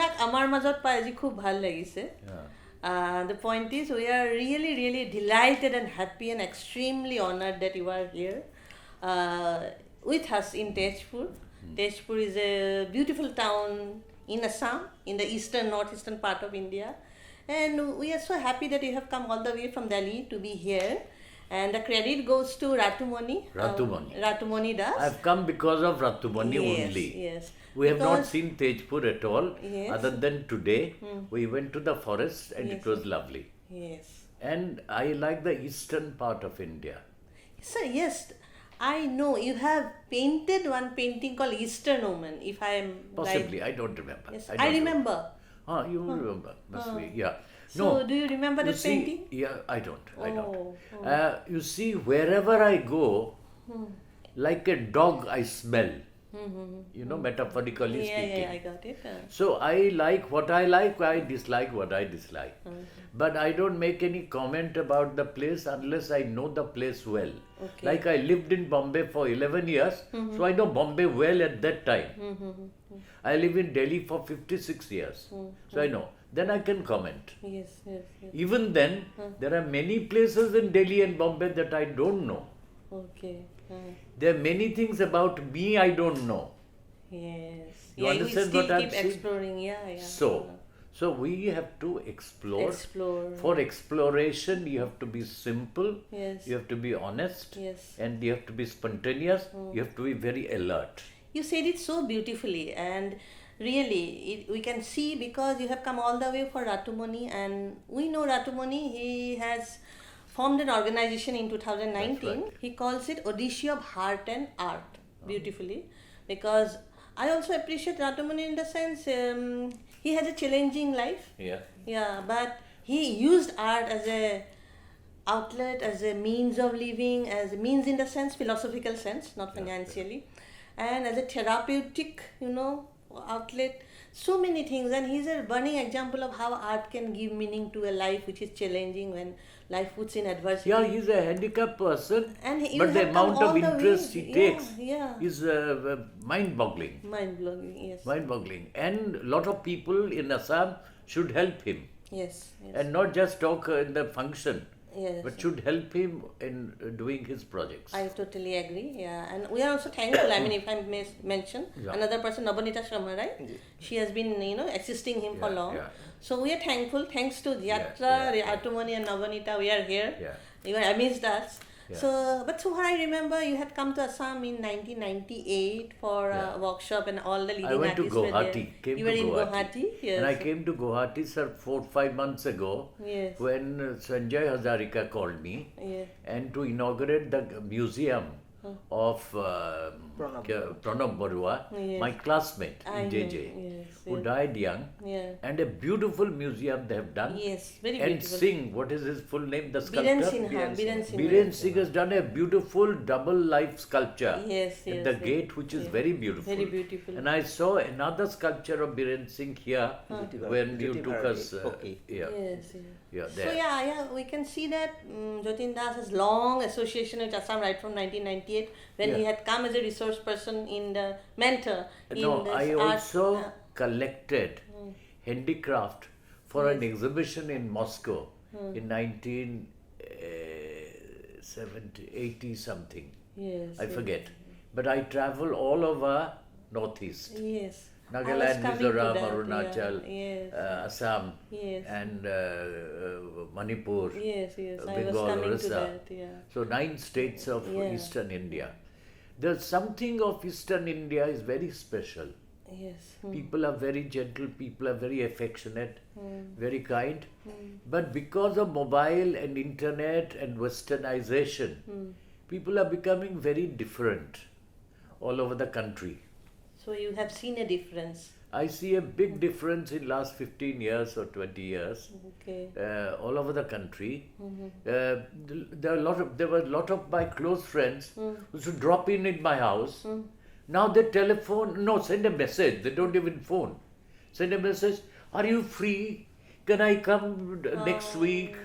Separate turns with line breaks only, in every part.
আপোনাক আমাৰ মাজত পাই আজি খুব ভাল লাগিছে. The point is, we are really, really delighted and happy and extremely honored that you are here with us in Tezpur. Tezpur is a beautiful town in Assam, in the northeastern part of India. And we are so happy that you have come all the way from Delhi to be here. And the credit goes to Ratumoni. Ratumoni Das.
I've come because of Ratumoni only.
Yes.
We have not seen Tezpur at all.
Yes.
Other than today, we went to the forest and it was lovely.
Yes.
And I like the eastern part of India.
Sir, yes. I know you have painted one painting called Eastern Omen, if I am
Possibly,
right.
I don't remember.
Yes, I remember.
You remember, must be, yeah.
So, do you remember that painting?
Yeah, I don't.
Oh.
You see, wherever I go, like a dog I smell. You know, metaphorically speaking.
Yeah, I got it.
So I like, I dislike what I dislike. But I don't make any comment about the place unless I know the place well.
Okay.
Like I lived in Bombay for 11 years, so I know Bombay well at that time. I live in Delhi for 56 years, so I know. Then I can comment.
Yes.
Even then, there are many places in Delhi and Bombay that I don't know.
Okay.
There are many things about me I don't know.
Yes.
You understand
we still
what I'm
keep
saying?
exploring. Yeah.
So we have to explore. For exploration, you have to be simple.
Yes.
You have to be honest.
Yes.
And you have to be spontaneous. You have to be very alert.
You said it so beautifully, and really, we can see because you have come all the way for Ratumoni, and we know Ratumoni. He has formed an organization in 2019.
That's right.
He calls it Odyssey of Heart and Art, beautifully, because I also appreciate Ratumoni in the sense he has a challenging life. Yeah, but he used art as a outlet, as a means of living, as a means in the sense, philosophical sense, not financially, and as a therapeutic, outlet. So many things, and he's a burning example of how art can give meaning to a life which is challenging when life puts in adversity.
Yeah, he's a handicapped person,
And
but the amount of interest he takes is mind-boggling.
Mind-blowing, yes.
Mind-boggling. And a lot of people in Assam should help him.
Yes.
And not just talk in the function,
Yes.
but should help him in doing his projects.
I totally agree. Yeah, and we are also thankful. I mean, if I may mention another person, Nabanita Sharma, right? She has been, assisting him for long. So we are thankful. Thanks to Yatra, Ratumoni, and Nabanita, we are here. You amazed us. So what I remember, you had come to Assam in 1998 for a workshop, and all the leading artists were there.
I went to Guwahati.
You were in Guwahati? Yes.
And I came to Guwahati, sir, 4-5 months ago, when Sanjay Hazarika called me and to inaugurate the museum of Pranab Barua, my classmate in JJ, who died young, and a beautiful museum they have done.
Yes, very
and
beautiful.
Singh, what is his full name? The sculptor?
Biren
Singh has done a beautiful double life sculpture at the gate, which is very beautiful.
Very beautiful.
And I saw another sculpture of Biren Singh here when you took us.
Yes.
There.
So we can see that Jatin Das has long association with Assam right from 1998 when he had come as a resource person in the mentor.
I also collected handicraft for an exhibition in Moscow in 1980 something. I forget. But I travel all over Northeast.
Yes.
Nagaland, Mizoram, Arunachal, Assam, and Manipur, Bengal, Orissa. So 9 states of Eastern India. There's something of Eastern India is very special.
Yes.
People are very gentle, people are very affectionate, very kind. But because of mobile and internet and westernization, people are becoming very different all over the country.
So you have seen a difference.
I see a big difference in last 15 years or 20 years all over the country. There were a lot of my close friends who used to drop in my house. Now they send a message. They don't even phone. Send a message. Are you free? Can I come next week?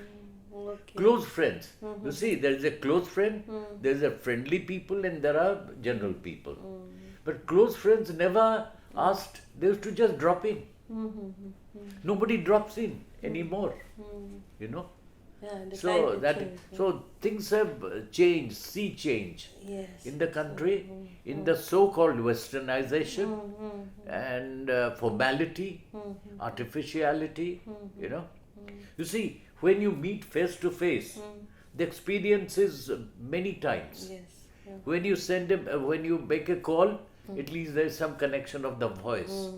Close friends. You see, there is a close friend, there is a friendly people, and there are general people. But close friends never asked. They used to just drop in. Nobody drops in anymore, you know.
Yeah, the
So
climate
that
change,
so things have changed, sea change
yes.
in the country, in the so-called westernization and formality, artificiality, you know. You see, when you meet face to face, the experience is many times.
Yes. Yeah.
When you send him, when you make a call, at least there is some connection of the voice.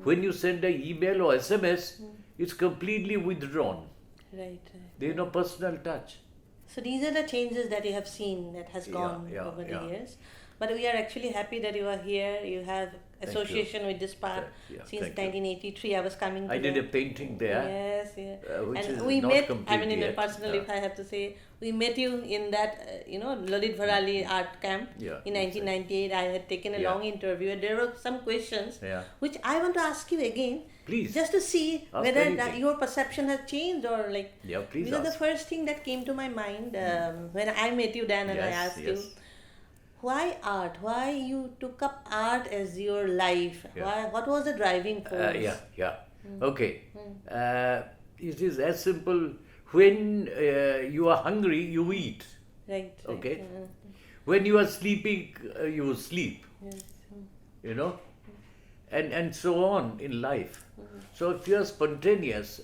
When you send an email or SMS, it's completely withdrawn.
Right.
There is no personal touch.
So these are the changes that you have seen that has gone over the years. But we are actually happy that you are here. You have association with this park since 1983. I was coming.
I did a painting there.
Yes, yeah.
Which
and
is
we
not
met.
complete
I mean, in a
yet.
personal, if I have to say, we met you in that Lalit Varali art camp in 1998. I had taken a long interview, and there were some questions which I want to ask you again.
Please.
Just to see whether your perception has changed or like.
Yeah, please.
Because the first thing that came to my mind when I met you, Dan, and I asked you, why art? Why you took up art as your life? Why? What was the driving force?
Okay. It is as simple. When you are hungry, you eat.
Right.
Okay. When you are sleeping, you sleep.
Yes.
You know, and so on in life. So if you are spontaneous,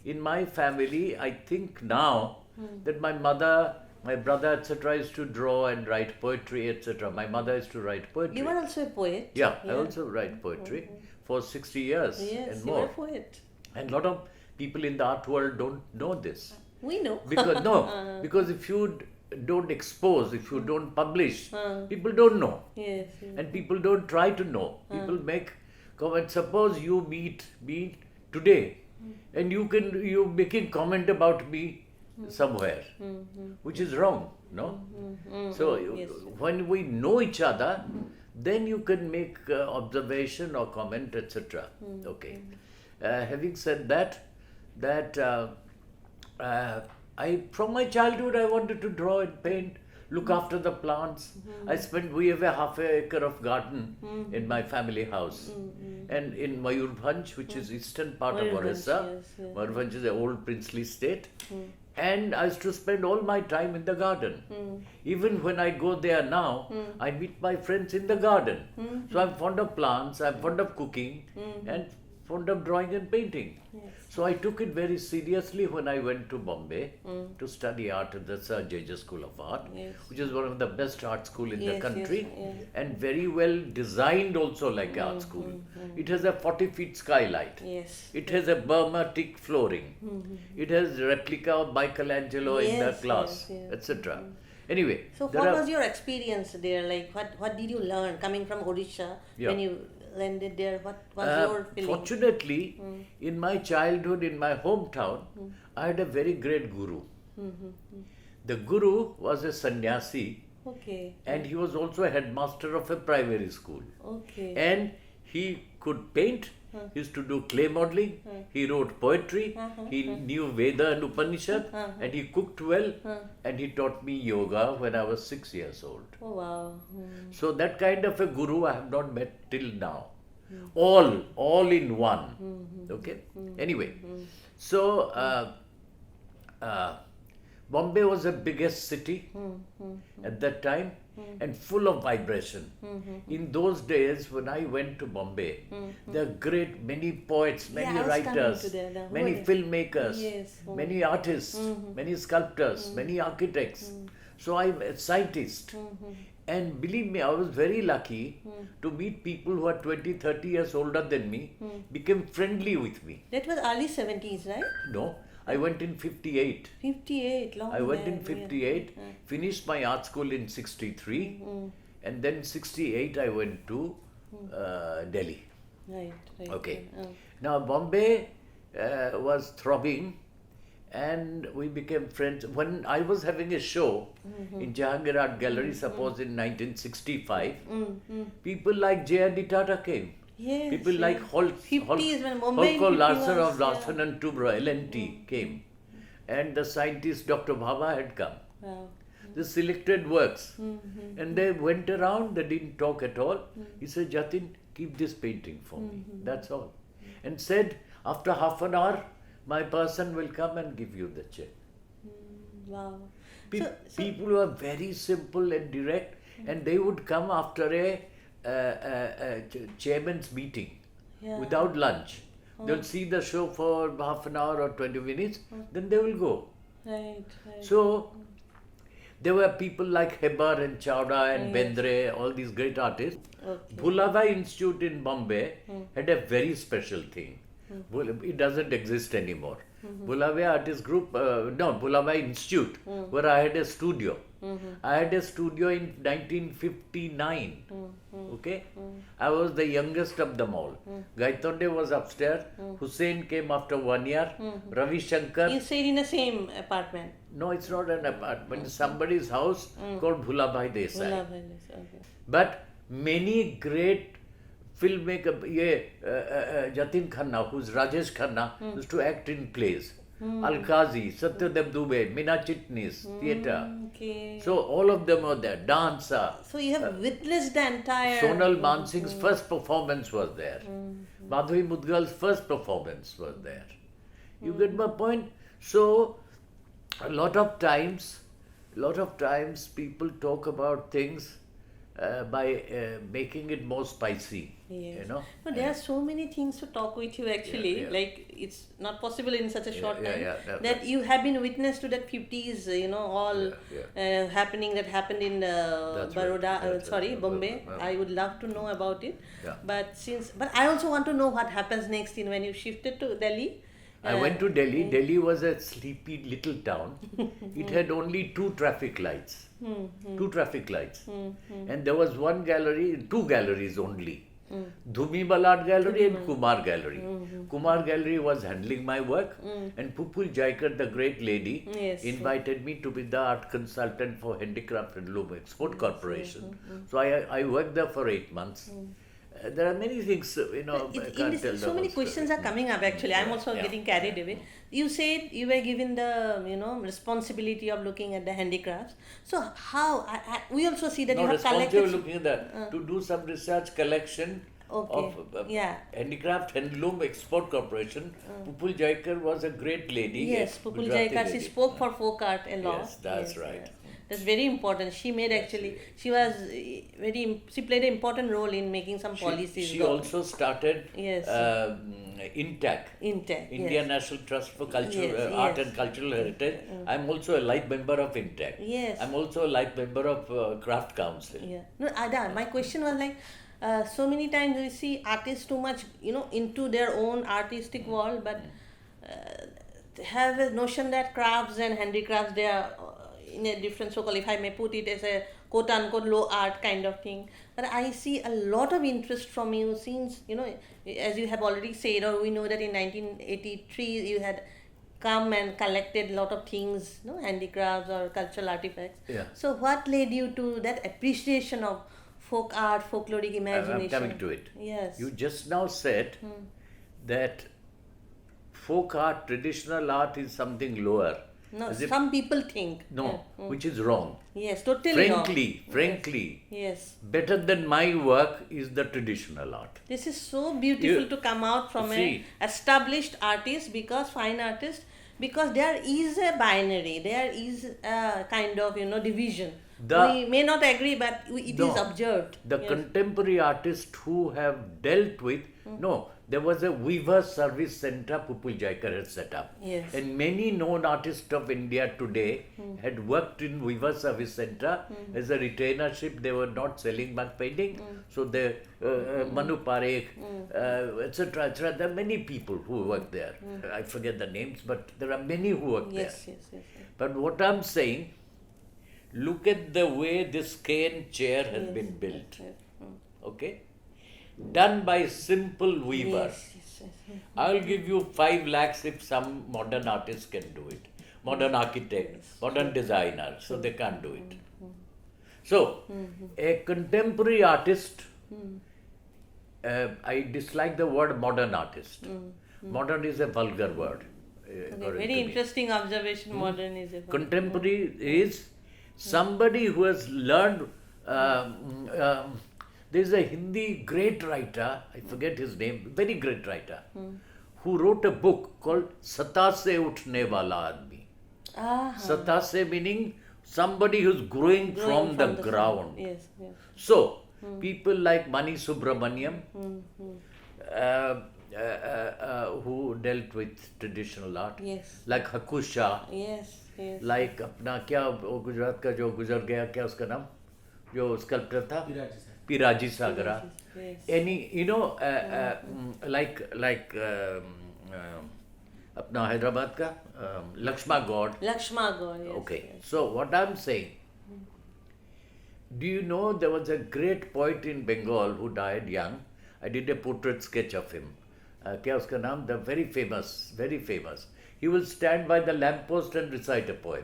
in my family, I think now that my mother, my brother, etc., is to draw and write poetry, etc. My mother is to write poetry.
You were also a poet.
Yeah, I also write poetry for 60 years and more.
You were a poet.
And a lot of people in the art world don't know this.
We know.
Because if you don't expose, if you don't publish, people don't know.
Yes.
And people don't try to know. People make comments. Suppose you meet me today, and you making comment about me somewhere, which is wrong, no? So when we know each other, then you can make observation or comment, etc. Okay. Having said that I from my childhood I wanted to draw and paint, look after the plants. We have a half an acre of garden in my family house, and in Mayurbhanj, which is eastern part of Orissa. Mayurbhanj is an old princely state. And I used to spend all my time in the garden. Even when I go there now, I meet my friends in the garden. So I'm fond of plants, I'm fond of cooking, and fond of drawing and painting. So I took it very seriously when I went to Bombay to study art at the Sir J.J. School of Art, which is one of the best art school in the country, and very well designed also like art school. It has a 40-feet skylight. It has a Burma teak flooring. It has replica of Michelangelo in the class, etc. Anyway.
So what was your experience there? Like what did you learn coming from Odisha when you landed there? What was your feeling?
Fortunately, in my childhood, in my hometown, I had a very great guru. The guru was a sannyasi, and he was also a headmaster of a primary school. And he could paint, he used to do clay modeling, he wrote poetry, he knew Veda and Upanishad, and he cooked well, and he taught me yoga when I was 6 years old.
Oh wow.
So that kind of a guru I have not met till now. All in one. Okay? Anyway, so Bombay was the biggest city at that time and full of vibration. In those days, when I went to Bombay, there were many poets, many writers, many filmmakers, many artists, many sculptors, many architects. So I'm a scientist. And believe me, I was very lucky to meet people who are 20, 30 years older than me, became friendly with me.
That was early 70s, right?
No. I went in 58.
58, long
I went in 58, finished my art school in 63, and then 68 I went to Delhi.
Right.
Okay. Now Bombay was throbbing, and we became friends. When I was having a show in Jahangir Art Gallery, suppose in 1965, people like J.R.D. Tata came. People like Holko Larsen of Larsen and Toubro, L&T came. And the scientist Dr. Bhabha had come. They selected works. And they went around, they didn't talk at all. He said, Jatin, keep this painting for me. That's all. and said, after half an hour, my person will come and give you the check.
Wow.
People who are very simple and direct, and they would come after a chairman's meeting without lunch. They'll see the show for half an hour or 20 minutes, then they will go.
Right.
So, there were people like Hebar and Chowda and Bendre, all these great artists.
Okay.
Bhulabhai Institute in Bombay had a very special thing. It doesn't exist anymore. Bhulabhai Artist Group, Bhulabhai Institute, where I had a studio. I had a studio in 1959. Okay? I was the youngest of them all. Gaitonde was upstairs. Hussain came after 1 year. Ravi Shankar.
You stayed in the same apartment?
No, it's not an apartment. It's somebody's house called Bhulabhai Desai.
Okay.
But many great filmmaker, Jatin Khanna, who's Rajesh Khanna, used to act in plays. Al-Qazi, Satyadev Dubey, Meena Chitnis, theatre.
Okay.
So all of them were there. Dancer.
So you have witnessed the entire...
Sonal Mansingh's first performance was there. Madhuri Mudgal's first performance was there. You get my point? So, a lot of times people talk about things by making it more spicy.
Yes.
You know?
No, there are so many things to talk with you actually. Like it's not possible in such a short time that you have been witness to that 50s, all happening that happened in Baroda, Bombay. I would love to know about it.
Yeah.
But I also want to know what happens next when you shifted to Delhi.
I went to Delhi. Delhi was a sleepy little town. It had only two traffic lights. And there was two galleries only. Dhumi Ballad Gallery and Kumar Gallery. Kumar Gallery was handling my work, and Pupul Jaikar, the great lady, invited me to be the art consultant for Handicraft and Loom Export Corporation. So I worked there for 8 months. There are many things, I can't tell.
So many questions are coming up actually. I'm also getting carried away. You said you were given the, responsibility of looking at the handicrafts. So how, we also see that you have collected...
looking at that, to do some research collection of Handicraft Handloom Export Corporation. Pupul Jaikar was a great lady.
Yes, Pupul Jaikar, she spoke for folk art a lot.
Yes, that's right.
Yes. That's very important. She made she played an important role in making some policies.
She also started INTAC, India National Trust for Art and Cultural Heritage. I'm also a life member of INTAC.
Yes.
I'm also a life member of Craft Council.
Yeah. No, Ada, my question was like, so many times we see artists too much, into their own artistic world, but have a notion that crafts and handicrafts, they are in a different so-called, if I may put it, as a quote-unquote low art kind of thing. But I see a lot of interest from you since, as you have already said, or we know that in 1983 you had come and collected a lot of things, handicrafts or cultural artifacts.
Yeah.
So what led you to that appreciation of folk art, folkloric imagination?
I'm coming to it.
Yes.
You just now said that folk art, traditional art is something lower.
No, some people think.
No, which is wrong.
Yes, totally wrong.
Frankly,
yes.
Better than my work is the traditional art.
This is so beautiful to come out from an established artist, fine artist, because there is a binary, there is a kind of, division. We may not agree, but it is observed.
The contemporary artists who have dealt with, there was a weaver service center Pupul Jaikar had set up.
Yes.
And many known artists of India today had worked in weaver service center as a retainership. They were not selling much painting. So they, Manu Parekh, etc. There are many people who work there. I forget the names, but there are many who work there.
Yes.
But what I'm saying, look at the way this cane chair has been built. Okay? Done by simple weaver.
Yes.
I'll give you 5 lakhs if some modern artist can do it. Modern architect, modern designer, so they can't do it. So, a contemporary artist, I dislike the word modern artist. Modern is a vulgar word.
Very interesting observation, modern is a vulgar.
Contemporary is somebody who has learned There's a Hindi great writer, I forget his name, very great writer, who wrote a book called Sata Se Uthne Wala Aadmi. Sata Se meaning somebody who's growing from the ground.
Yes, yes.
So, people like Mani Subramaniam, who dealt with traditional art,
Yes.
like Hakusha,
Yes, yes.
like अपना क्या वो गुजरात का जो गुजर गया क्या उसका नाम जो स्कल्पटर था पिराजी सागरा.
Yes.
Any like अपना हैदराबाद का Lakshma God.
Lakshma God, yes.
Okay,
Yes.
so what I'm saying, do you know there was a great poet in Bengal who died young? I did a portrait sketch of him. क्या उसका नाम? The very famous, very famous. He will stand by the lamppost and recite a poem.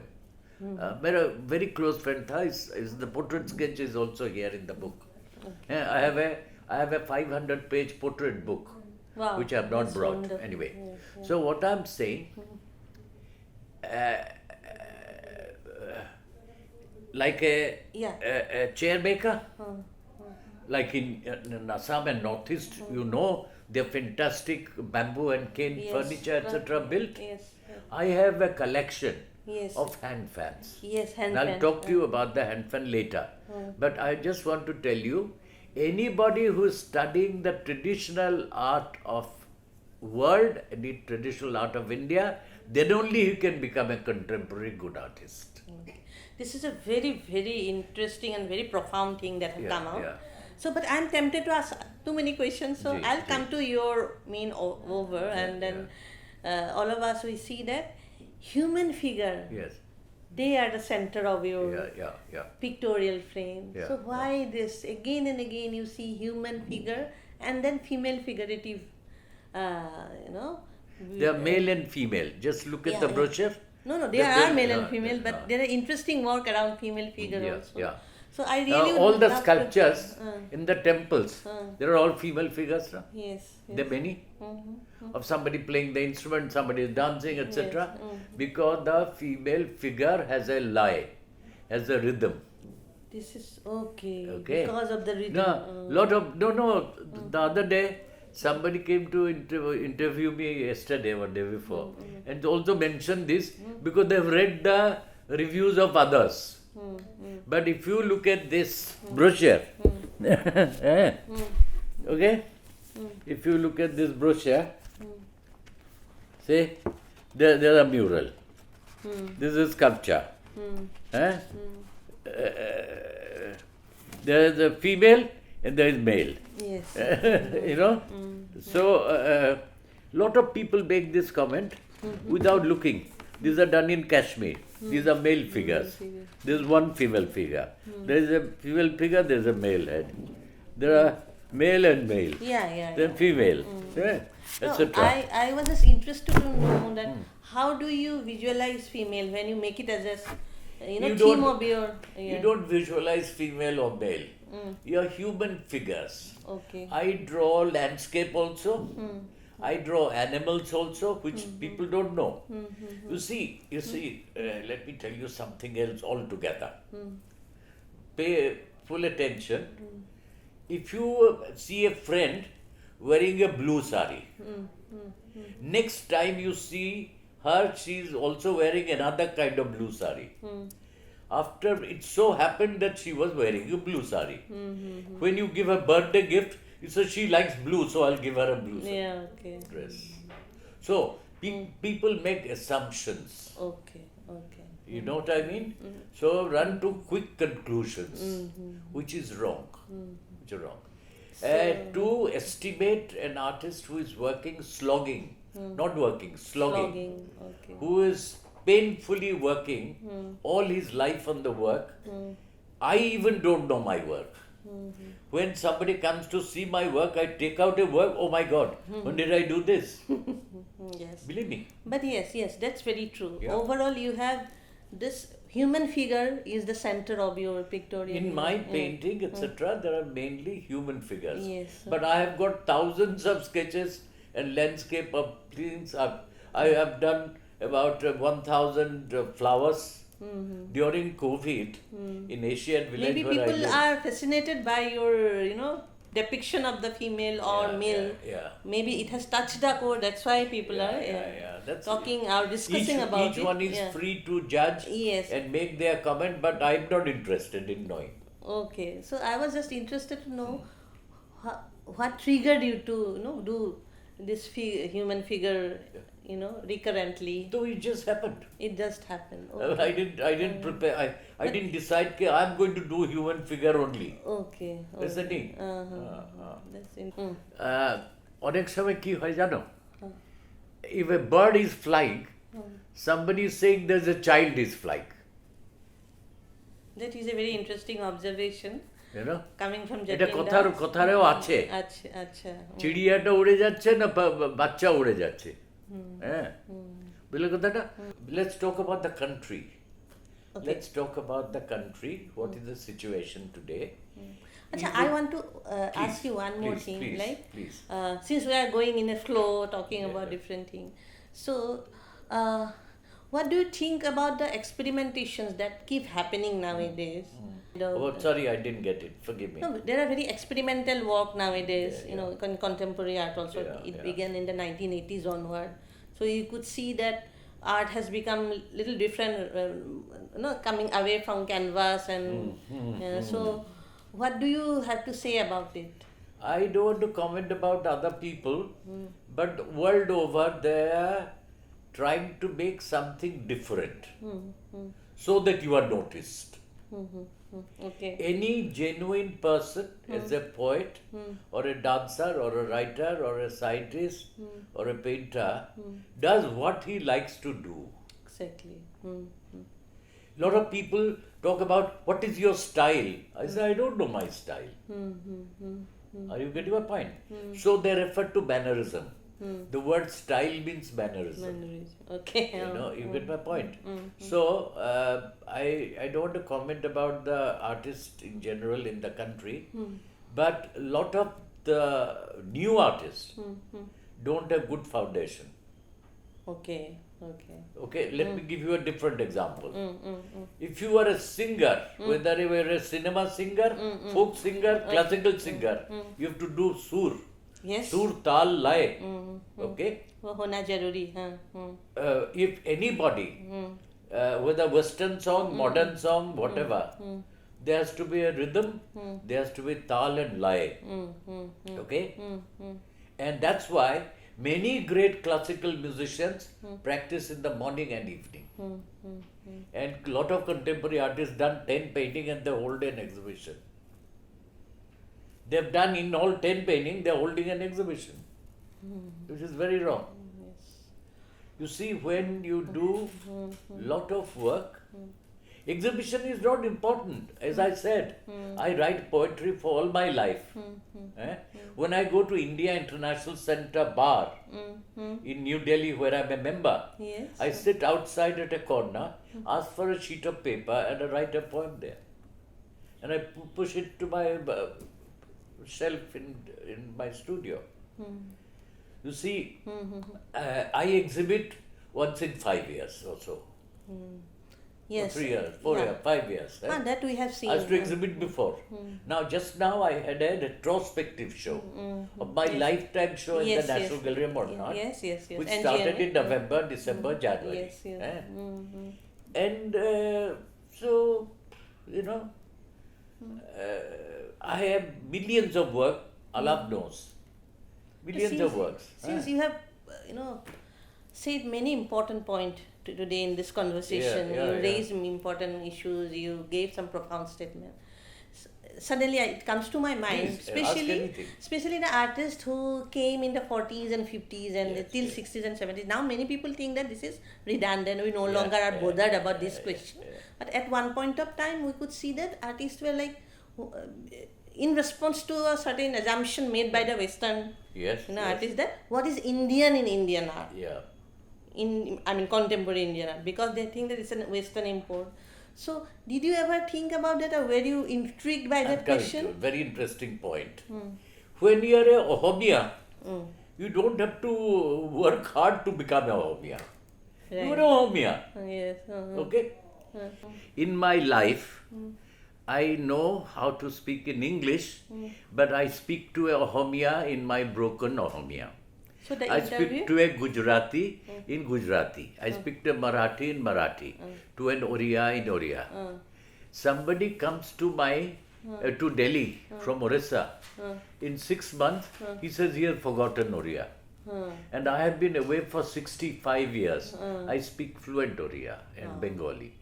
मेरा very close friend था. The portrait sketch is also here in the book. Okay. I have a 500-page portrait book,
Wow,
which I have not
that's
brought
wonderful.
anyway.
Yes, yes.
So what I'm saying, like a chair maker, like in Assam and Northeast, you know, they're fantastic bamboo and cane
Yes,
furniture, etc.
right.
built.
Yes, yes.
I have a collection
Yes.
of hand fans.
Yes, hand
And I'll
fan.
talk to you about the hand fan later. But I just want to tell you, anybody who is studying the traditional art of world, the traditional art of India, then only you can become a contemporary good artist.
Okay. This is a very, very interesting and very profound thing that have
Yeah,
come out.
yeah.
So, but I'm tempted to ask too many questions. So,
Ji,
I'll
ji.
come to your main over, and then all of us we see that human figure.
Yes.
They are the center of your
Yeah.
pictorial frame.
Yeah,
So why this again and again you see human figure and then female figurative, you know?
They are male and female. Just look at
Yeah,
the
yeah.
brochure.
No, there
Just
are male and
yeah,
female, but
yeah.
there are interesting work around female figure
Yeah,
also.
yeah.
So I really
All
would
the
love to-
sculptures in the temples,
Uh.
there are all female figures. No?
Yes.
There are many.
Mm-hmm.
Of somebody playing the instrument, somebody is dancing, etc.
Yes,
Because the female figure has a lie, has a rhythm.
This is okay.
Okay.
Because of the rhythm.
No. The other day, somebody came to interview me yesterday or day before, and also mentioned this because they've read the reviews of others. But if you look at this brochure, okay, if you look at this brochure, see, there's a mural. This is sculpture. There is a female and there is male.
Yes.
You know, so lot of people make this comment without looking. These are done in Kashmir. These are male figures. There is one female figure. There is a female figure. There is a male head. There are male and male.
Yeah.
Then female,
No,
etc.
I was just interested to know that how do you visualize female when you make it as a
You
theme
don't-
of your
You don't visualize female or male. You are human figures.
okay.
I draw landscape also. I draw animals also, which people don't know. You see, let me tell you something else altogether. Pay full attention. If you see a friend wearing a blue sari, next time you see her, she is also wearing another kind of blue sari. After it so happened that she was wearing a blue sari. When you give a birthday gift, you say she likes blue, so I'll give her a blue sari.
Yeah, okay.
Dress. So people make assumptions.
Okay.
You know what I mean? So run to quick conclusions, which is wrong. Which is wrong. To estimate an artist who is working, slogging, not working, slogging,
Okay.
who is painfully working all his life on the work, I even don't know my work. When somebody comes to see my work, I take out a work, oh my God, when did I do this?
Yes.
Believe me.
But yes, that's very true.
Yeah.
Overall, you have this human figure is the center of your pictorial.
In my painting, etc., there are mainly human figures.
Yes.
But I have got thousands of sketches and landscape of things. I have done about 1,000 flowers during COVID in Asian village.
Maybe
where I
people
lived.
are fascinated by your, depiction of the female or male.
Yeah.
Maybe it has touched a chord. That's why people are
That's
talking or discussing about
each
it.
one is free to judge
Yes.
and make their comment, but I'm not interested in knowing.
Okay, so I was just interested to know what triggered you to do this human figure recurrently.
So it just happened.
It just happened. Okay.
I didn't prepare. I didn't decide that I'm going to do human figure only.
Okay.
That's the thing.
That's in.
অনেক সময় কি হয় জানো? If a bird is flying, somebody is saying there's a child is flying.
That is a very interesting observation.
You know?
Coming from
এটা
Jatin.
কথারেও আছে।
আচ্ছা।
চিড়িয়াটা উড়ে যাচ্ছে না বাচ্চা উড়ে যাচ্ছে। হ্যাঁ। বুঝলে কথাটা? Let's talk about the country.
Okay.
Let's talk about the country. What is the situation today?
Achha, I want to ask you one more thing.
Please.
Since we are going in a flow, talking about different things, so what do you think about the experimentations that keep happening nowadays?
Sorry, I didn't get it. Forgive me.
No, there are very experimental work nowadays. Contemporary art also. It began in the 1980s onward. So you could see that art has become little different, coming away from canvas and so. What do you have to say about it?
I don't want to comment about other people, but world over they are trying to make something different so that you are noticed.
Okay.
Any genuine person as a poet or a dancer or a writer or a scientist or a painter does what he likes to do.
Exactly.
A lot of people talk about what is your style. I say I don't know my style. Are you getting my point? So they refer to mannerism. The word style means mannerism.
Okay.
You get my point. So I don't want to comment about the artists in general in the country, but a lot of the new artists don't have good foundation.
Okay.
Okay, let me give you a different example. If you are a singer, whether you are a cinema singer, folk singer, classical singer, you have to do sur.
Yes.
Sur, tal, lay. Okay?
वो होना जरूरी है.
If anybody, whether Western song, modern song, whatever, there has to be a rhythm, there has to be tal and lay. Okay? And that's why many great classical musicians practice in the morning and evening. And a lot of contemporary artists done 10 painting and they hold an exhibition. They've done in all 10 painting, they're holding an exhibition. Which is very wrong.
Yes.
You see, when you do lot of work, exhibition is not important. As I said, I write poetry for all my life. When I go to India International Center Bar in New Delhi, where I'm a member, I sit outside at a corner, ask for a sheet of paper, and I write a poem there. And I push it to my shelf in my studio. You see, I exhibit once in 5 years or so.
Yes.
3 years, 4 years, 5 years.
That we have seen.
I used to exhibit before. Now, just now I had a retrospective show of my lifetime show in the National Gallery of Modern Art,
Yes.
which started in November, December, January.
Yes.
And so, I have millions of work, Allah knows. Millions of works.
Since you have, said many important points today in this conversation, you raised important issues, you gave some profound statement. Suddenly it comes to my mind, especially the artists who came in the 40s and 50s and till 60s and 70s. Now many people think that this is redundant, we no longer are bothered about this question. But at one point of time we could see that artists were like, in response to a certain assumption made by the Western artists, that what is Indian in Indian art? Contemporary Indian art, because they think that it's a Western import. So, did you ever think about that, or were you intrigued by that question?
Very interesting point. When you are a Ohomia, you don't have to work hard to become a Ohomia. Right. You are a Ohomia.
Yes.
Okay? In my life, I know how to speak in English, but I speak to a Ohomia in my broken Ohomia.
So the
I
interview?
speak to a Gujarati in Gujarati. I speak to a Marathi in Marathi, to an Oriya in Oriya. Somebody comes to to Delhi from Orissa. In 6 months, he says he has forgotten Oriya. And I have been away for 65 years. I speak fluent Oriya and Bengali.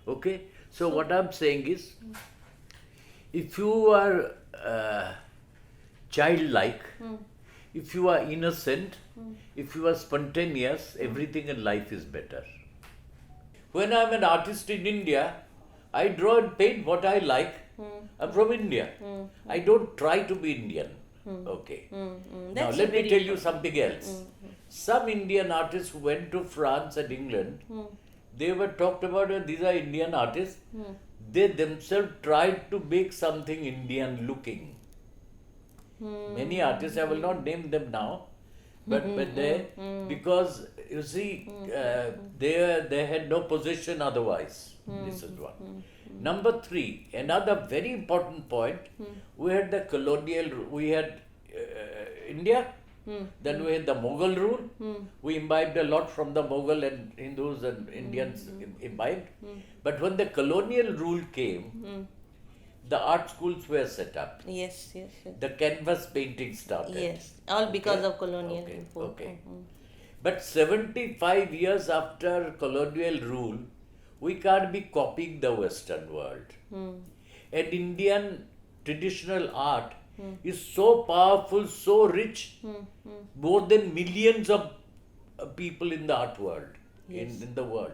Okay? So what I'm saying is, if you are childlike, if you are innocent, if you are spontaneous, everything in life is better. When I'm an artist in India, I draw and paint what I like. I'm from India. I don't try to be Indian. Okay. Now let me tell you something else. Some Indian artists who went to France and England, they were talked about, these are Indian artists. They themselves tried to make something Indian looking. Many artists, I will not name them now, but they, because you see, they had no position otherwise. This is one. Number 3, another very important point, we had the colonial, we had India, then we had the Mughal rule. We imbibed a lot from the Mughal, and Hindus and Indians imbibed. But when the colonial rule came, the art schools were set up.
Yes, yes, yes.
The canvas painting started.
Yes, all because of colonial
Okay,
rule.
okay. But 75 years after colonial rule, we can't be copying the Western world. And Indian traditional art is so powerful, so rich, more than millions of people in the art world, in the world.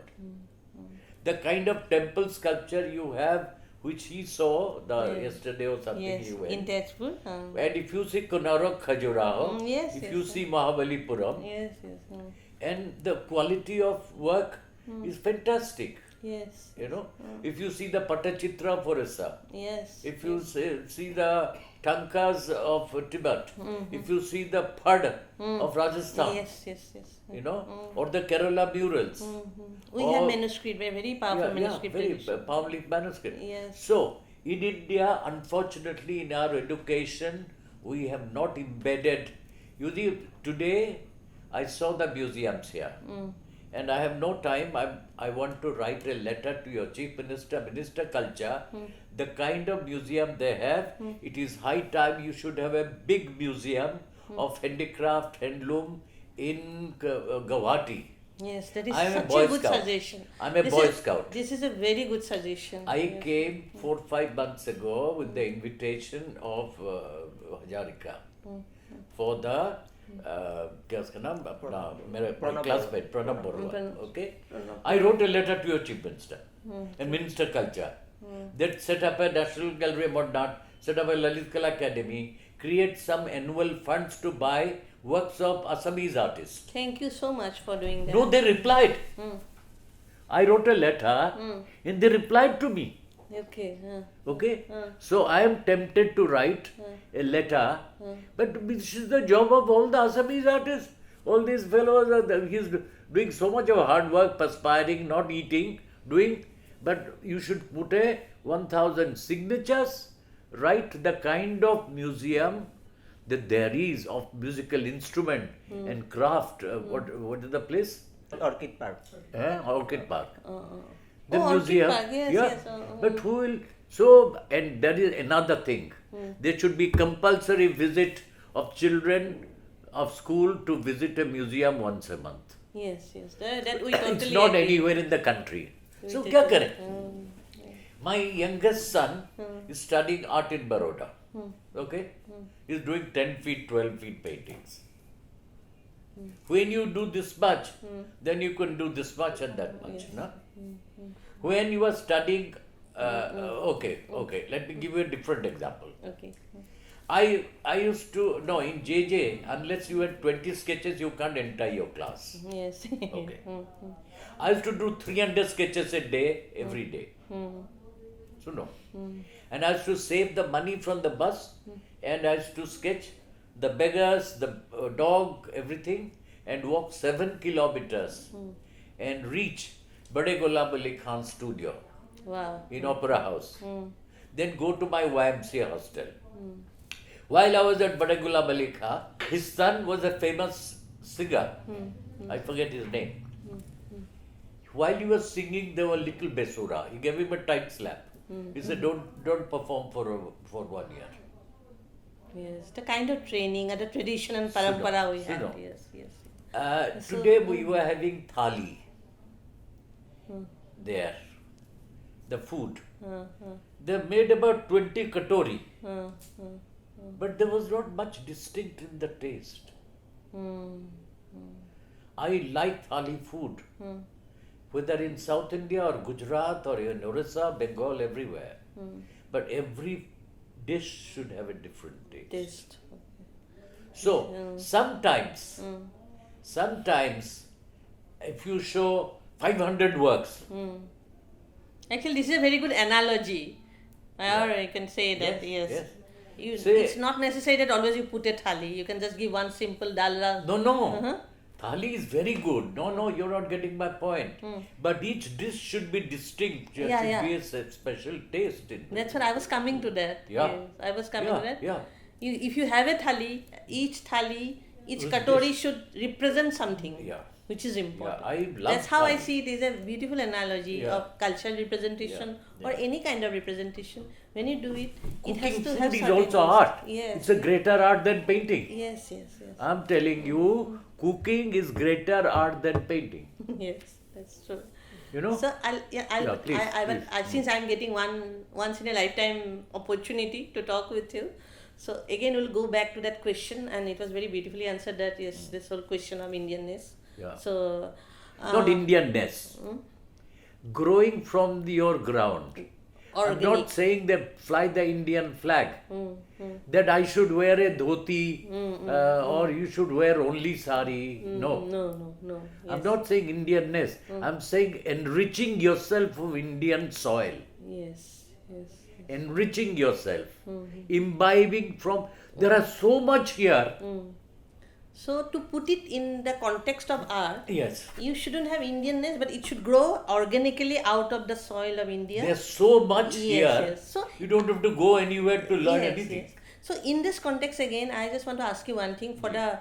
The kind of temple sculpture you have, which he saw yesterday or something,
Yes,
he went.
in Tezpur.
And if you see Konark Khajuraho,
Yes,
if
yes,
you
yes.
see Mahabalipuram,
Yes, yes.
and the quality of work is fantastic.
Yes.
You know, if you see the Patachitra of Orissa,
Yes.
if you see the Tankas of Tibet, if you see the Phad of Rajasthan,
Yes, yes, yes.
you know, or the Kerala murals.
We have manuscript, very powerful manuscript.
very
tradition.
powerful manuscript.
Yes.
So, in India, unfortunately, in our education, we have not embedded. You see, today, I saw the museums here. And I have no time. I want to write a letter to your Chief Minister, Minister Culture. The kind of museum they have, it is high time you should have a big museum of handicraft, handloom in Guwahati.
Yes, that is
I am a
such
Boy
a good
Scout.
suggestion.
I'm a Boy Scout.
This is a very good suggestion.
I came 4-5 months ago with the invitation of Hajarika for the क्या उसका नाम अपना मेरे classmate Pranab Borua. Okay, I wrote a letter to your Chief Minister and Minister Culture that set up a National Gallery of Modern Art, set up a Lalit Kala Academy, create some annual funds to buy works of Assamese artists.
Thank you so much for doing that.
No, they replied. I wrote a letter and they replied to me.
Okay.
Okay, so I am tempted to write a letter, but this is the job of all the Assamese artists. All these fellows, he's doing so much of hard work, perspiring, not eating, doing, but you should put a 1,000 signatures, write the kind of museum that there is of musical instrument and craft. What is the place?
Orchid Park.
Orchid Park. The
Orchid
museum.
Park, yes,
yeah.
yes,
But who will? So, and there is another thing. There should be compulsory visit of children of school to visit a museum once a month.
Yes, yes. That we totally
It's not
agree.
anywhere in the country.
We
So,
take
kya
it.
kare? My youngest son is studying art in Baroda. Okay? He's doing 10 feet, 12 feet paintings. When you do this much, then you can do this much and that much. No? When you are studying, okay, let me give you a different example.
Okay.
I used to, no, in JJ, unless you had 20 sketches, you can't enter your class.
Yes.
Okay. I used to do 300 sketches a day, every day. So no. And I used to save the money from the bus and I used to sketch the beggars, the dog, everything and walk 7 kilometers and reach Bade Ghulam Ali Khan studio
Wow.
in Opera House. Then go to my YMCA hostel. While I was at Bade Ghulam Ali Khan, his son was a famous singer. I forget his name. While he was singing, there were little Besura. He gave him a tight slap. He said, don't perform for 1 year.
Yes, the kind of training and the tradition and parampara we have. Yes.
Today we were having thali there. The food. They made about 20 katori. But there was not much distinct in the taste. I like thali food. Whether in South India or Gujarat or in Orissa, Bengal, everywhere. But every dish should have a different taste. So, sometimes, if you show 500 works.
Actually, this is a very good analogy. Or you can say that, yes. It's not necessary that always you put a thali. You can just give one simple dalra.
No. Thali is very good. No, you're not getting my point. But each dish should be distinct. There should be a special taste in it.
That's what I was coming to that.
Yeah.
Yes, I was coming to that.
Yeah.
If you have a thali, each katori should represent something.
Yeah.
Which is important.
Yeah, I love
That's how
thali.
I see it is a beautiful analogy of cultural representation or any kind of representation. When you do it, it has
Cooking
to
food
have
is
certain
also
taste.
art.
Yes.
It's a greater art than painting.
Yes.
I'm telling you, cooking is greater art than painting.
Yes, that's true.
You know?
So
Please.
Since I'm getting once in a lifetime opportunity to talk with you, so again we'll go back to that question, and it was very beautifully answered that this whole question of Indianness.
Yeah.
So
Not Indianness. Growing from your ground.
Organic.
I'm not saying they fly the Indian flag. That I should wear a dhoti or you should wear only sari. No.
No. Yes.
I'm not saying Indianness. I'm saying enriching yourself of Indian soil.
Yes.
Enriching yourself. Imbibing from. There are so much here.
So to put it in the context of art,
Yes.
you shouldn't have Indianness, but it should grow organically out of the soil of India.
There's so much here.
Yes. So
you don't have to go anywhere to learn anything.
Yes. So in this context again, I just want to ask you one thing for the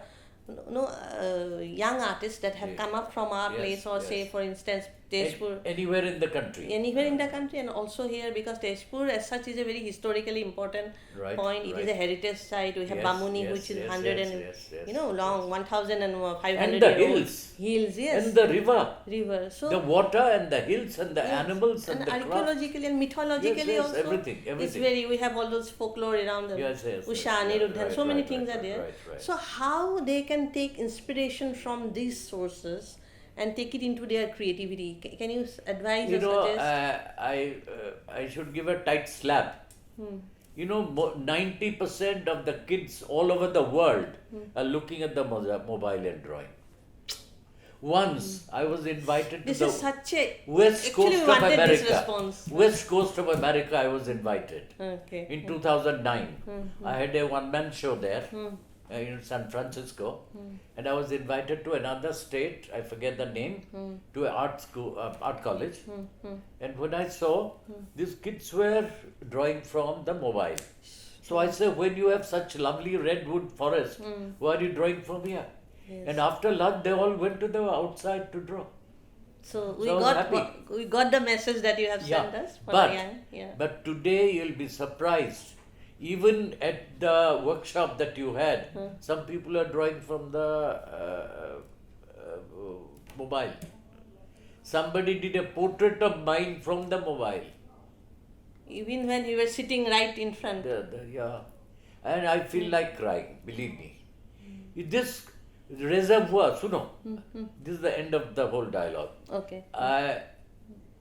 young artists that have come up from our place, or say for instance Tezpur.
Anywhere in the country.
Anywhere in the country, and also here, because Tezpur as such is a very historically important point. It is a heritage site. We have Bamuni, which is 100 long, 1,500
and the
year old.
hills.
Yes.
And the river.
So
the water and the hills and the animals and the
archaeologically and mythologically also.
Everything.
It's we have all those folklore around them. Usha, Niruddha, so many things are there. So how they can take inspiration from these sources and take it into their creativity? Can you advise or suggest?
I should give a tight slap. 90% of the kids all over the world are looking at the mobile and drawing. Once I was invited to the West Coast of America. West Coast of America, I was invited. In 2009. I had a one-man show there. In San Francisco, and I was invited to another state, I forget the name, to an art college, and when I saw, these kids were drawing from the mobile. So I said, when you have such lovely redwood forest, why are you drawing from here? And after lunch, they all went to the outside to draw.
So we got the message that you have sent us.
But today you'll be surprised. Even at the workshop that you had, some people are drawing from the mobile. Somebody did a portrait of mine from the mobile.
Even when you were sitting right in front.
And I feel like crying, believe me. This reservoir, this is the end of the whole dialogue.
Okay.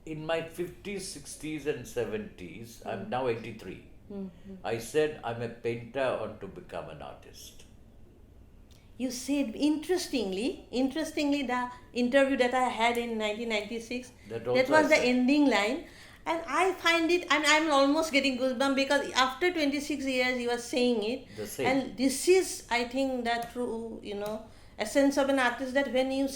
In my 50s, 60s and 70s, I'm now 83. I said I'm a painter or to become an artist.
You said interestingly the interview that I had in 1996, that was the ending line, and I find it, I'm almost getting goosebumps because after 26 years you are saying it, and this is, I think, the true essence of an artist, that when you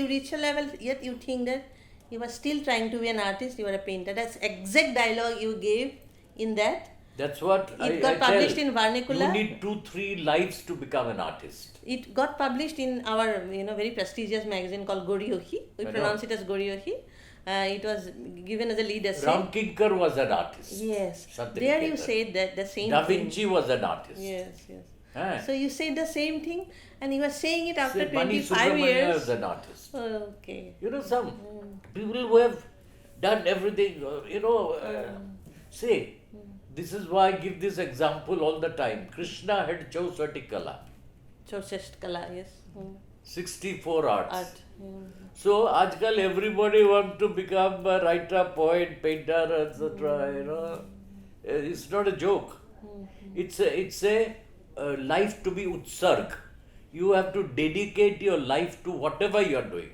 reach a level, yet you think that You were still trying to be an artist, you were a painter. That's exact dialogue you gave in that.
That's what
it got published in Vernacular.
You need 2-3 lives to become an artist.
It got published in our very prestigious magazine called Goryohi. We pronounce it as Goryohi. It was given as a lead essay.
Ramkinkar was an artist.
Yes. There you said that the same
Da
thing.
Vinci was an artist.
Yes. So you said the same thing, and you were saying it after
Mani
25 years.
was an artist.
Okay.
Some people who have done everything, say, this is why I give this example all the time. Krishna had 64 kala.
64 kala, yes.
64 arts.
Art.
So, ajkal everybody wants to become a writer, poet, painter, etc. It's not a joke. It's a life to be utsarg. You have to dedicate your life to whatever you are doing.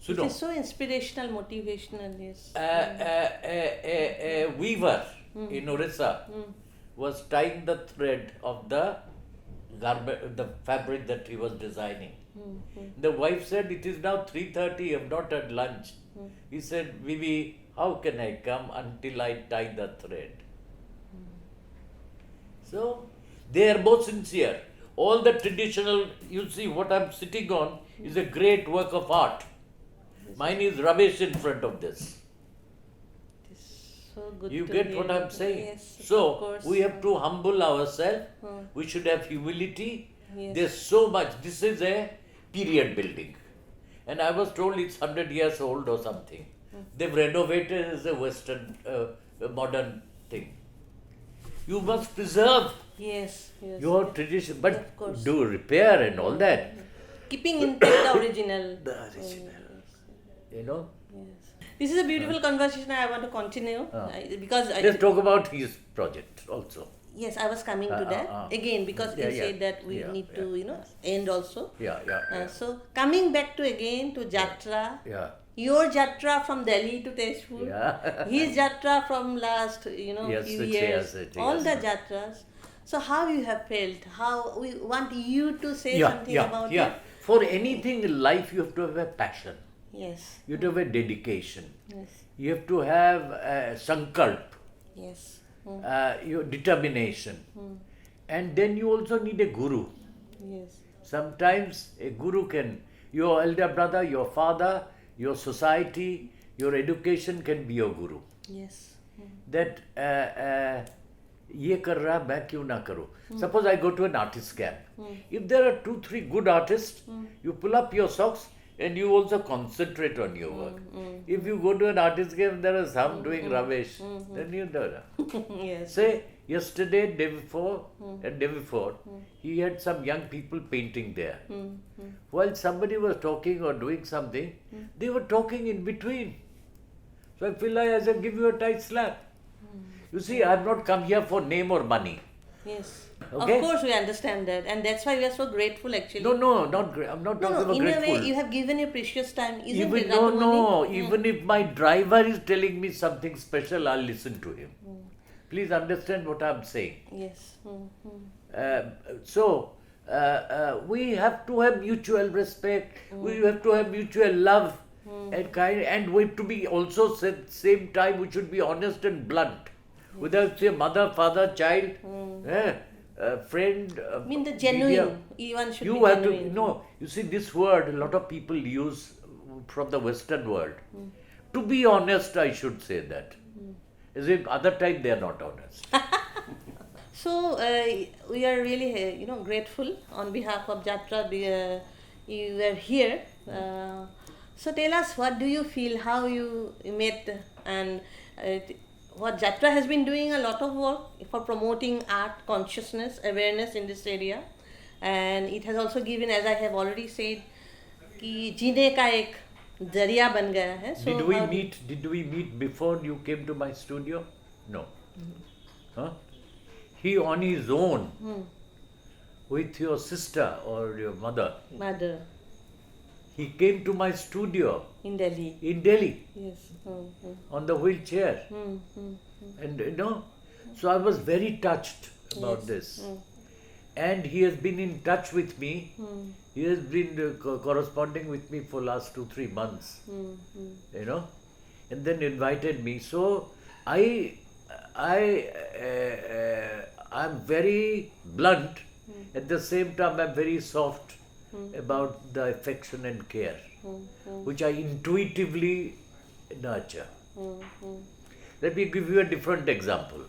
So,
it is so inspirational, motivational, yes.
A weaver in Orissa was tying the thread of the garment, the fabric that he was designing. The wife said, "It is now 3:30, I have not had lunch." He said, "Bibi, how can I come until I tie the thread?" So, they are more sincere. All the traditional, you see, what I'm sitting on is a great work of art. Mine is rubbish in front of this.
It is so good.
You get what I'm saying?
Yes,
so, we have to humble ourselves. We should have humility.
Yes.
There's so much. This is a period building. And I was told it's 100 years old or something. They've renovated as a Western, a modern thing. You must preserve your tradition, but do repair and all that.
Keeping intact the original.
Yes.
This is a beautiful conversation I want to continue. Because
let's talk about his project also.
Yes, I was coming to that again because you said that we need to, end also. So coming back to Yatra. Your Yatra from Delhi to Tezpur. His Yatra from last, few years. All the Yatras. So how you have felt? How we want you to say something about it?
For anything in life, you have to have a passion.
Yes.
You have to have a dedication.
Yes.
You have to have a sankalp.
Yes.
Your determination. And then you also need a guru.
Yes.
Sometimes a guru can, your elder brother, your father, your society, your education can be your guru.
Yes.
That ye kar raha main kyun na karu. Suppose I go to an artist camp. If there are 2-3 good artists, you pull up your socks and you also concentrate on your work. If you go to an artist camp, there are some doing rubbish, then you don't.
Yes.
Say, yesterday, day before, he had some young people painting there. While somebody was talking or doing something, they were talking in between. So I feel like I should give you a tight slap. You see, I have not come here for name or money.
Yes.
Okay?
Of course, we understand that, and that's why we are so grateful. Actually,
No, not great. I'm not talking about
in
grateful.
a way, you have given your precious time. Isn't
Even
it, Ratumoni?
even if my driver is telling me something special, I'll listen to him. Please understand what I'm saying.
Yes.
So we have to have mutual respect. We have to have mutual love and kind, and we have to be also at the same time. We should be honest and blunt. Whether it's a mother, father, child, friend.
I mean the genuine. One should be
You have
genuine.
to no. You see, this word a lot of people use from the Western world. To be honest, I should say that. As if other time they are not honest.
So we are really, grateful on behalf of Yatra. You were here. So tell us, what do you feel? How you met, and what Yatra has been doing a lot of work for promoting art, consciousness, awareness in this area, and it has also given, as I have already said, कि जीने का एक जरिया बन गया है. So
Did we meet before you came to my studio? No. Huh? He on his own with your sister or your mother. He came to my studio
in Delhi.
Yes. On the wheelchair. And so I was very touched about this. and he has been in touch with me. He has been corresponding with me for last 2-3 months, you know, and then invited me. So I'm very blunt. At the same time, I'm very soft about the affection and care, which I intuitively nurture. Let me give you a different example.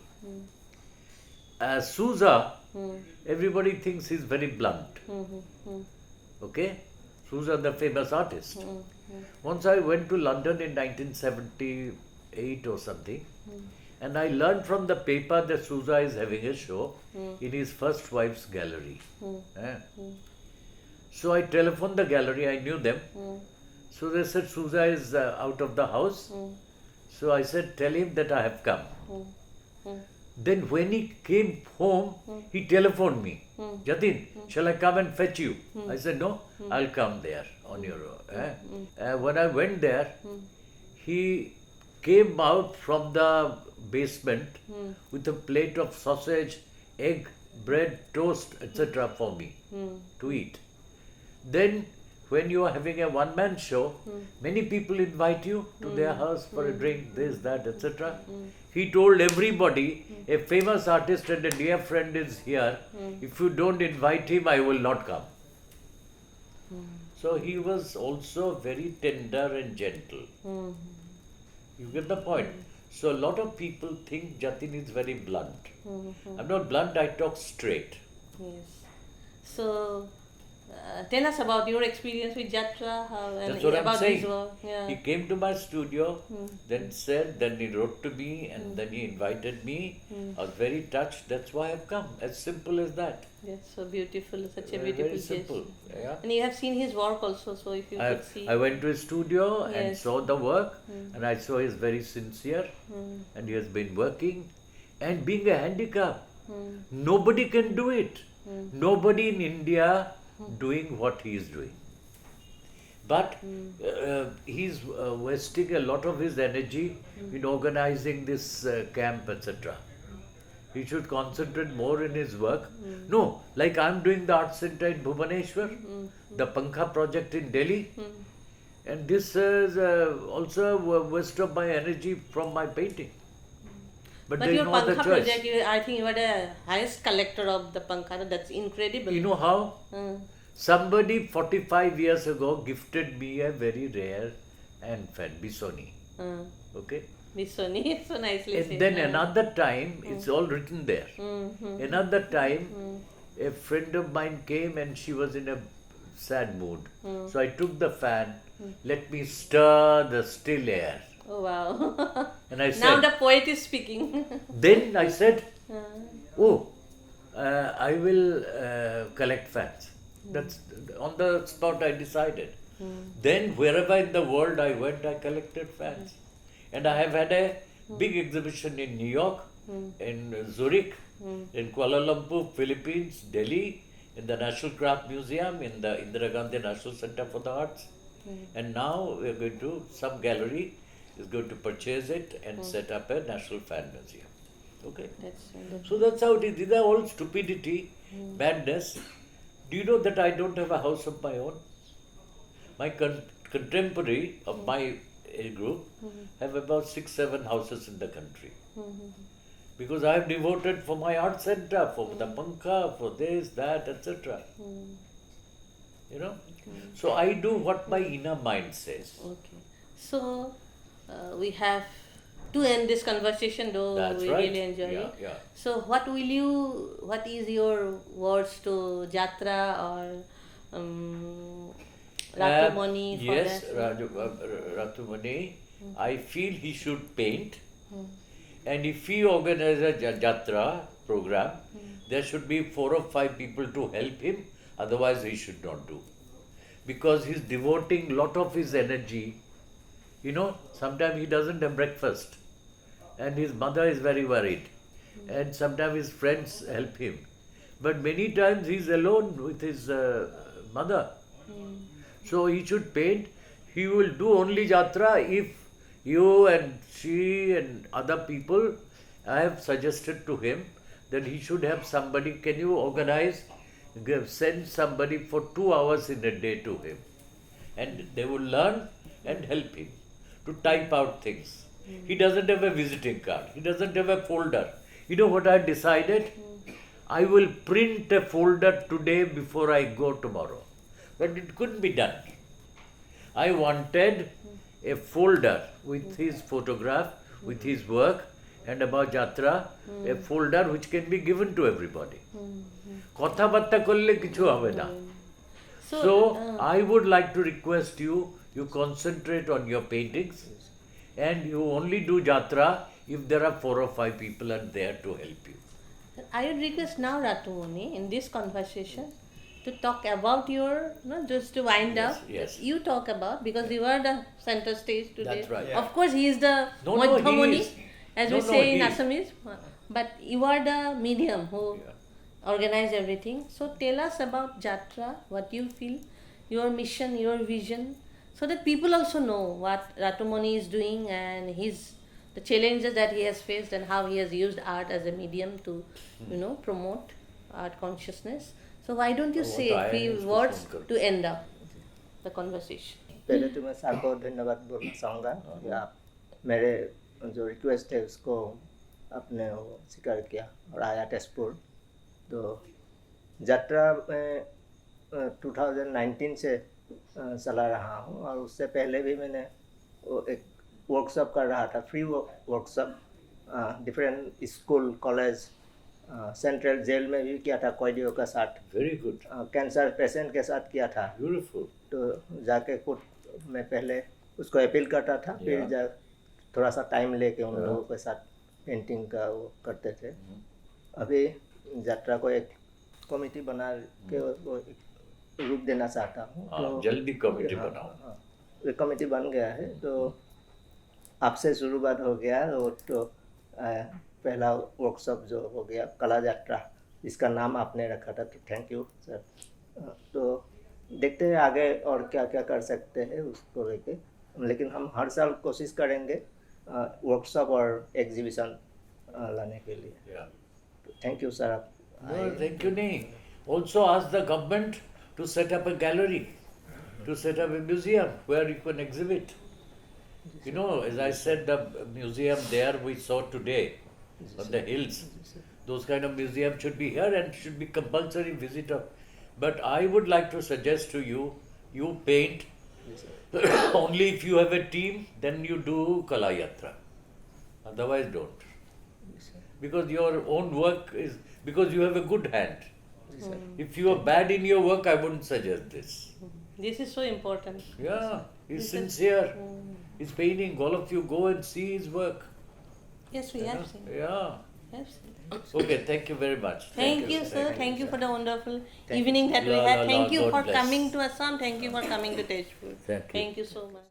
Sousa, everybody thinks he's very blunt. Okay? Sousa, the famous artist. Once I went to London in 1978 or something, and I learned from the paper that Sousa is having a show in his first wife's gallery. So I telephoned the gallery, I knew them. So they said Sousa is out of the house. So I said, tell him that I have come. Then when he came home, he telephoned me. Jatin, shall I come and fetch you? I said, no, I'll come there on your own. When I went there, he came out from the basement with a plate of sausage, egg, bread, toast, etc. for me to eat. Then when you are having a one-man show, many people invite you to their house for a drink, this, that, etc. He told everybody, a famous artist and a dear friend is here. If you don't invite him, I will not come. So he was also very tender and gentle. You get the point? So a lot of people think Jatin is very blunt. I'm not blunt, I talk straight.
Yes. So, tell us about your experience with Yatra.
That's what I'm saying.
His work. Yeah.
He came to my studio, then he wrote to me, and then he invited me. I was very touched. That's why I've come. As simple as that.
Yes, so beautiful. Such a beautiful
Very simple. Yeah.
And you have seen his work also, so if you could see.
I went to his studio and saw the work, and I saw he's very sincere, and he has been working. And being a handicap, nobody can do it. Nobody in India doing what he is doing. But he's wasting a lot of his energy in organizing this camp, etc. He should concentrate more in his work. No, like I'm doing the art center in Bhubaneswar, the Pankha project in Delhi, and this is also a waste of my energy from my painting. But there is
your
no other
Pankha
choice.
project, I think you are the highest collector of the Pankha. That's incredible.
You know how? Somebody 45 years ago gifted me a very rare hand fan, Bisoni. Okay?
Bisoni, so nicely said.
And then another time, it's all written there. Another time, a friend of mine came and she was in a sad mood. So I took the fan, let me stir the still air.
Oh wow.
And I said,
now the poet is speaking.
Then I said, I will collect fans. That's on the spot I decided. Then wherever in the world I went, I collected fans. And I have had a big exhibition in New York, in Zurich, in Kuala Lumpur, Philippines, Delhi, in the National Craft Museum, in the Indira Gandhi National Center for the Arts. And now we are going to, some gallery is going to purchase it and set up a National Fan Museum. Okay? So that's how it is. These are all stupidity, madness. Do you know that I don't have a house of my own? My contemporary of my age group have about 6-7 houses in the country. Because I have devoted for my art center, for the Pankha, for this, that, etc. You know? So I do what my inner mind says.
Okay. So we have to end this conversation, though.
That's
we
right.
really enjoy it.
Yeah.
So what is your words to Yatra or Ratumoni?
Yes, Ratumoni. I feel he should paint. And if he organizes a Yatra program, there should be 4 or 5 people to help him. Otherwise, he should not do. Because he's devoting a lot of his energy. You know, sometimes he doesn't have breakfast. And his mother is very worried. And sometimes his friends help him. But many times he's alone with his mother. So he should paint. He will do only Yatra if you and she and other people, I have suggested to him that he should have somebody, can you organize send somebody for 2 hours in a day to him. And they will learn and help him to type out things. He doesn't have a visiting card. He doesn't have a folder. You know what I decided? I will print a folder today before I go tomorrow. But it couldn't be done. I wanted a folder with his photograph, with his work, and about Yatra, a folder which can be given to everybody. Kotha batta korle kichu hobe na. So I would like to request you, you concentrate on your paintings and you only do Yatra if there are 4 or 5 people are there to help you.
I would request now Ratumoni in this conversation to talk about your, just to wind up.
Yes.
You talk about, because you are the center stage today.
That's right.
Of course, he is the Moushumi, as we say in Assamese. But you are the medium who organize everything. So tell us about Yatra, what you feel, your mission, your vision, so that people also know what Ratumoni is doing and the challenges that he has faced and how he has used art as a medium to, promote art consciousness. So why don't you say a few words to end up the conversation?
पहले तो मैं sir को धन्यवाद बोलना चाहूँगा कि आप मेरे जो रिक्वेस्ट है उसको आपने वो स्वीकार किया और आया तेजपुर। तो यात्रा में 2019 से चला रहा हूँ और उससे पहले भी मैंने वो एक वर्कशॉप कर रहा था, free workshop different school college central jail में भी किया था कैदियों के साथ।
Very good.
कैंसर पेशेंट के साथ किया था।
ब्यूटीफुल।
तो जाके कोर्ट में पहले उसको अपील करता था, फिर थोड़ा सा टाइम लेके उन लोगों के साथ पेंटिंग का वो करते थे। अभी यात्रा को एक कमेटी बना के वो रूप देना चाहता हूँ। तो
जल्दी कमेटी बनाओ।
वो कमेटी बन गया है, तो आपसे शुरुआत हो गया। वो तो पहला वर्कशॉप जो हो गया कला यात्रा, इसका नाम आपने रखा था, तो थैंक यू सर। तो देखते हैं आगे और क्या क्या कर सकते हैं उसको लेके, लेकिन हम हर साल कोशिश करेंगे वर्कशॉप और एग्जीबिशन लाने के लिए। Thank you sir.
Thank you नहीं। Also ask the government to set up a gallery, to set up a museum where you can exhibit. You know, as I said, the museum there we saw today on the hills, those kind of museums should be here and should be compulsory visitor. But I would like to suggest to you, you paint only if you have a team, then you do Kala Yatra. Otherwise don't. Because your own work is, because you have a good hand. If you are bad in your work, I wouldn't suggest this.
This is so important.
Yeah, he's sincere. He's painting. All of you go and see his work.
Yes, we have seen.
Yeah.
Have seen.
Okay, thank you very much.
Thank you, sir. Thank you for the wonderful evening that we had. Thank you for coming to Assam. Thank you for coming to Tejpur.
Thank you.
Thank you so much.